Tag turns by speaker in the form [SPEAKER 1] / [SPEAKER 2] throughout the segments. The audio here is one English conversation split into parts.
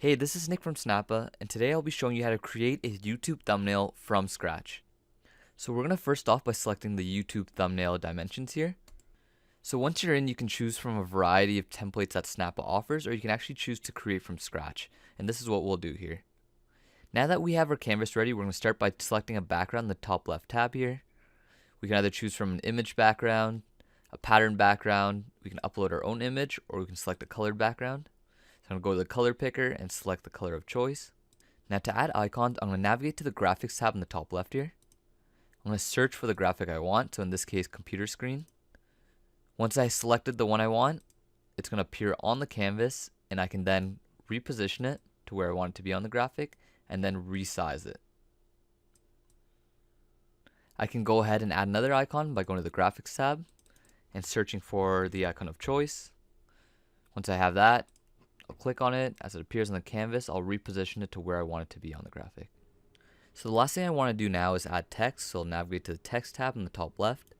[SPEAKER 1] Hey, this is Nick from Snappa, and today I'll be showing you how to create a YouTube thumbnail from scratch. So we're going to first off by selecting the YouTube thumbnail dimensions here. So once you're in, you can choose from a variety of templates that Snappa offers, or you can actually choose to create from scratch. And this is what we'll do here. Now that we have our canvas ready, we're going to start by selecting a background in the top left tab here. We can either choose from an image background, a pattern background, we can upload our own image, or we can select a colored background. So I'm going to go to the color picker and select the color of choice. Now to add icons, I'm going to navigate to the graphics tab in the top left here. I'm going to search for the graphic I want, so in this case computer screen. Once I selected the one I want, it's going to appear on the canvas, and I can then reposition it to where I want it to be on the graphic and then resize it. I can go ahead and add another icon by going to the graphics tab and searching for the icon of choice. Once I have that, I'll click on it. As it appears on the canvas, I'll reposition it to where I want it to be on the graphic. So the last thing I want to do now is add text, so I'll navigate to the text tab in the top left.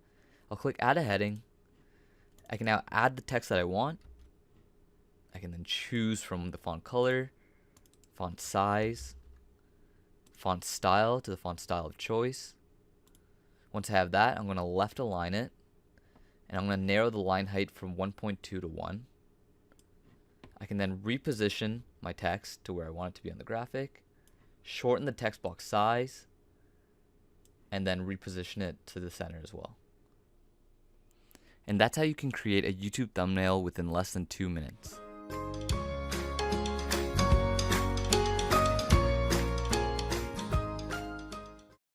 [SPEAKER 1] I'll click add a heading. I can now add the text that I want. I can then choose from the font color, font size, font style to the font style of choice. Once I have that, I'm going to left align it, and I'm going to narrow the line height from 1.2 to 1. I can then reposition my text to where I want it to be on the graphic, shorten the text box size, and then reposition it to the center as well. And that's how you can create a YouTube thumbnail within less than 2 minutes.